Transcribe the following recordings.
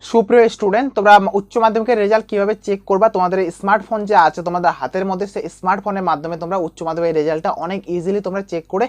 সুপ্রিয় স্টুডেন্ট, তোমরা উচ্চ মাধ্যমিকের রেজাল্ট কিভাবে চেক করবা? তোমাদের স্মার্টফোন যে আছে তোমাদের হাতের মধ্যে, সেই স্মার্টফোনের মাধ্যমে তোমরা উচ্চ মাধ্যমিকের রেজাল্টটা অনেক ইজিলি তোমরা চেক করে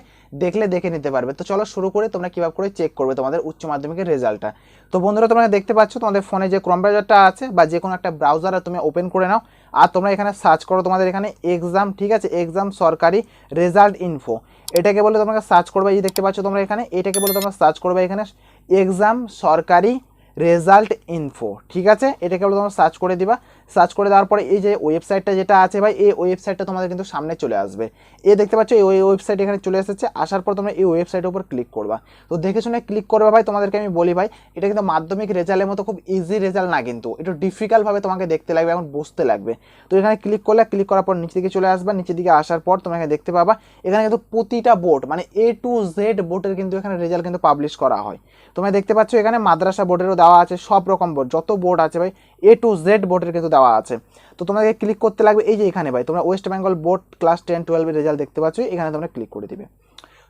দেখে নিতে পারবে। তো চলো শুরু করে তোমরা কিভাবে করে চেক করবে তোমাদের উচ্চ মাধ্যমিকের রেজাল্টটা। তো বন্ধুরা, তোমরা দেখতে পাচ্ছ তোমাদের ফোনে যে ক্রোম ব্রাউজারটা আছে বা যে কোনো একটা ব্রাউজার তুমি ওপেন করে নাও, আর তোমরা এখানে সার্চ করো তোমাদের এখানে এক্সাম, ঠিক আছে, এক্সাম সরকারি রেজাল্ট ইনফো, এটাকে বলে তোমাকে সার্চ করবে। এই দেখতে পাচ্ছ তোমরা এখানে, এটাকে বলে তোমরা সার্চ করবে এখানে এক্সাম সরকারি রেজাল্ট ইনফো, ঠিক আছে, এটাকে বলে তোমরা সার্চ করে দিবা। সার্চ করে দেওয়ার পরে এই যে ওয়েবসাইটটা যেটা আছে ভাই, এই ওয়েবসাইটটা তোমাদের কিন্তু সামনে চলে আসবে। এই দেখতে পাচ্ছ এই ওয়েবসাইট এখানে চলে এসেছে। আসার পর তোমরা এই ওয়েবসাইটের উপর ক্লিক করবা। তো দেখে শুনে ক্লিক করবে ভাই। তোমাদেরকে আমি বলি ভাই, এটা কিন্তু মাধ্যমিক রেজাল্টের মতো খুব ইজি রেজাল্ট না, কিন্তু একটু ডিফিকাল্টভাবে তোমাকে দেখতে লাগবে, এখন বুঝতে লাগবে। তো এখানে ক্লিক করলে, ক্লিক করার পর নিচে দিকে চলে আসবা। নিচের দিকে আসার পর তোমরা এখানে দেখতে পাবা এখানে কিন্তু প্রতিটা বোর্ড মানে A to Z বোর্ডের কিন্তু এখানে রেজাল্ট কিন্তু পাবলিশ করা হয়। তোমরা দেখতে পাচ্ছ এখানে মাদ্রাসা বোর্ডেরও দেওয়া আছে, সব রকম বোর্ড, যত বোর্ড আছে ভাই A to Z বোর্ডের কিন্তু দেওয়া আছে। তো তোমাদেরকে ক্লিক করতে লাগবে এই যে এখানে ভাই, তোমরা ওয়েস্ট বেঙ্গল বোর্ড ক্লাস 10-12 এর রেজাল্ট দেখতে পাচ্ছ, এখানে তোমরা ক্লিক করে দিবে।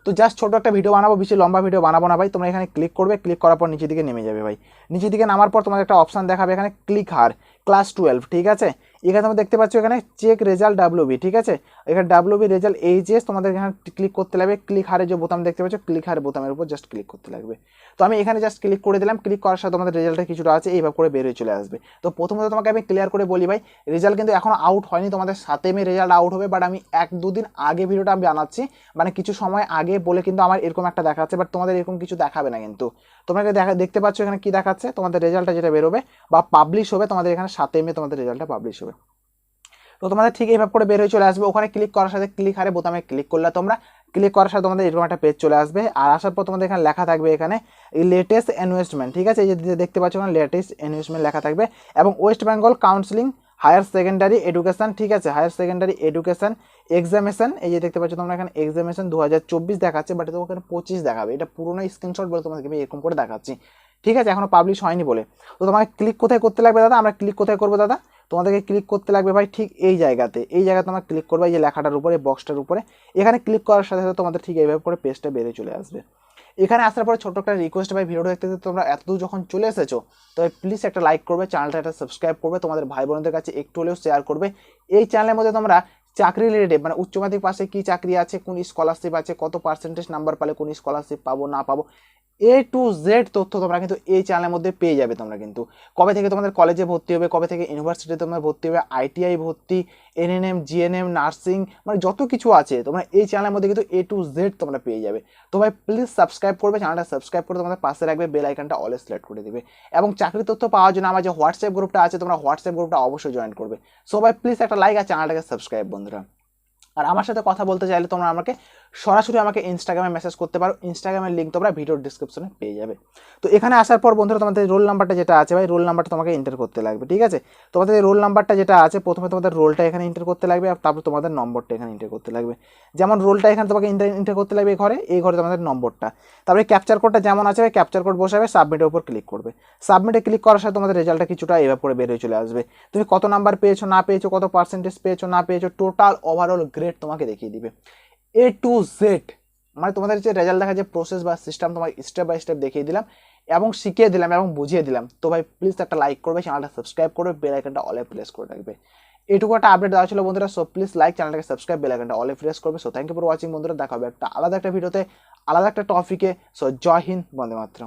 তো জাস্ট ছোটো একটা ভিডিও বানাবো, বেশি লম্বা ভিডিও বানাবো না ভাই। তোমরা এখানে ক্লিক করবে, ক্লিক করার পর নিচের দিকে নেমে যাবে ভাই। নিচের দিকে নামার পর তোমাদের একটা অপশান দেখাবে এখানে ক্লিক হার ক্লাস 12, ঠিক আছে। এখানে তোমরা দেখতে পাচ্ছ এখানে চেক রেজাল্ট WB, ঠিক আছে, এখানে WB রেজাল্ট HS তোমাদের এখানে ক্লিক করতে লাগবে। ক্লিক হারে যে বোতাম দেখতে পাচ্ছ, ক্লিক হারে বোতামের উপর জাস্ট ক্লিক করতে লাগবে। তো আমি এখানে জাস্ট ক্লিক করে দিলাম। ক্লিক করার সাথে তোমাদের রেজাল্টের কিছুটা আছে এইভাবে করে বেরিয়ে চলে আসবে। তো প্রথমত তোমাকে আমি ক্লিয়ার করে বলি ভাই, রেজাল্ট কিন্তু এখনো আউট হয়নি, তোমাদের 7 মে রেজাল্ট আউট হবে। বাট আমি 1-2 দিন আগে ভিডিওটা আমি বানাচ্ছি, মানে কিছু সময় আগে বলে কিন্তু আমার এরকম একটা দেখাচ্ছে, বাট তোমাদের এরকম কিছু দেখাবে না। কিন্তু তোমাকে দেখতে পাচ্ছ এখানে কি দেখাচ্ছে, তোমাদের রেজাল্টটা যেটা বেরোবে বা পাবলিশ হবে তোমাদের এখানে 7 মে তোমাদের রেজাল্টটা পাবলিশ হবে। তো তোমাদের ঠিক এইভাবে করে বের হয়ে চলে আসবে। ওখানে ক্লিক করার সাথে ক্লিক হারে বোতামে ক্লিক করলে তোমরা, ক্লিক করার সাথে তোমাদের এরকম একটা পেজ চলে আসবে। আর আসার পর তোমাদের এখানে লেখা থাকবে এখানে এই লেটেস্ট অ্যানাউন্সমেন্ট, ঠিক আছে, এই যে দেখতে পাচ্ছ এখানে লেটেস্ট অ্যানাউন্সমেন্ট লেখা থাকবে, এবং West Bengal counselling higher secondary education, ঠিক আছে, হায়ার সেকেন্ডারি এডুকেশন এক্সামিনেশন, এই যে দেখতে পাচ্ছ তোমরা এখানে এক্সামিনেশন 2024 দেখাচ্ছে, বাট এটা ওখানে 25 দেখাবে। এটা পুরোনো স্ক্রিনশট বলে তোমাদেরকে আমি এরকম করে দেখাচ্ছি, ঠিক আছে, এখনো পাবলিশ হয়নি বলে। তো তোমাকে ক্লিক কোথায় করতে লাগবে দাদা? আমরা ক্লিক কোথায় করবো দাদা? তোমাদেরকে ক্লিক করতে লাগবে ভাই ঠিক এই জায়গাতে, এই জায়গায় তোমরা ক্লিক করবে এই যে লেখাটার উপরে, বক্সটার উপরে। এখানে ক্লিক করার সাথে সাথে তোমাদের ঠিক এইভাবে করে পেজটা বেরিয়ে চলে আসবে। এখানে আসার পরে ছোট্ট একটা রিকোয়েস্ট ভাই, ভিডিওটা দেখতে দেখতে তোমরা এতদূর যখন চলে এসেছো, তবে প্লিজ একটা লাইক করবে, চ্যানেলটা একটা সাবস্ক্রাইব করবে, তোমাদের ভাই বোনদের কাছে একটু হলেও শেয়ার করবে। এই চ্যানেলের মধ্যে তোমরা চাকরি রিলেটেড মানে উচ্চ মাধ্যমিক পাশে কী চাকরি আছে, কোন স্কলারশিপ আছে, কত পার্সেন্টেজ নাম্বার পালে কোন স্কলারশিপ পাবো না পাবো, A to Z তথ্য তোমরা কিন্তু এই চ্যানেলের মধ্যে পেয়ে যাবে। তোমরা কিন্তু কবে থেকে তোমাদের কলেজে ভর্তি হবে, কবে থেকে ইউনিভার্সিটিতে তোমরা ভর্তি হবে, ITI ভর্তি, NNM GNM নার্সিং, মানে যত কিছু আছে তোমরা এই চ্যানেলের মধ্যে কিন্তু A to Z তোমরা পেয়ে যাবে। তো ভাই প্লিজ সাবস্ক্রাইব করবে, চ্যানেলটা সাবস্ক্রাইব করে তোমাদের পাশে রাখবে, বেল আইকনটা অলে সিলেক্ট করে দিবে। এবং চাকরির তথ্য পাওয়ার জন্য আমার যে হোয়াটসঅ্যাপ গ্রুপটা আছে, তোমরা হোয়াটসঅ্যাপ গ্রুপটা অবশ্যই জয়েন করবে। সো ভাই প্লিজ একটা লাইক আর চ্যানেলটাকে সাবস্ক্রাইব বন্ধুরা। আর আমার সাথে কথা বলতে চাইলে তোমরা আমাকে সরাসরি আমাকে ইনস্টাগ্রামে মেসেজ করতে পারো, ইনস্টাগ্রামের লিঙ্ক তোমরা ভিডিওর ডিসক্রিপশনে পেয়ে যাবে। তো এখানে আসার পর বন্ধুরা তোমাদের রোল নাম্বারটা যেটা আছে ভাই, রোল নাম্বারটা তোমাকে এন্টার করতে লাগবে, ঠিক আছে। তোমাদের রোল নাম্বারটা যেটা আছে, প্রথমে তোমাদের রোলটা এখানে এন্টার করতে লাগবে, আর তারপর তোমাদের নম্বরটা এখানে এন্টার করতে লাগবে। যেমন রোলটা এখানে তোমাকে এন্টার করতে লাগবে এই ঘরে তোমাদের নম্বরটা, তারপরে ক্যাপচার কোডটা যেমন আছে ভাই, ক্যাপচার কোড বসাবে, সাবমিটের উপর ক্লিক করবে। সাবমিটে ক্লিক করার সাথে তোমাদের রেজাল্টটা কিছুটা এভাবে করে বের হয়ে চলে আসবে। তুমি কত নাম্বার পেয়েছো না পেয়েছো, কত পার্সেন্টেজ পেয়েছো না পেয়েছো, টোটাল ওভারঅল গ্রেড তোমাকে দেখিয়ে দিবে A to Z। মানে তোমাদের যে রেজাল্ট দেখা যে প্রসেস বা সিস্টেম তোমার স্টেপ বাই স্টেপ দেখিয়ে দিলাম এবং শিখিয়ে দিলাম এবং বুঝিয়ে দিলাম। তো ভাই প্লিজ একটা লাইক করবে, চ্যানেলটা সাবস্ক্রাইব করবে, বেল আইকনটা অলে প্রেস করে রাখবে। এটুকু একটা আপডেট দেওয়া ছিল বন্ধুরা। সো প্লিজ লাইক, চ্যানেলটাকে সাবস্ক্রাইব, বেল আইকনটা অলে প্রেস করবে। So thank you for watching বন্ধুরা, দেখা হবে একটা আলাদা একটা ভিডিওতে, আলাদা একটা টপিকে। সো জয় হিন্দ, বন্দে মাতরম।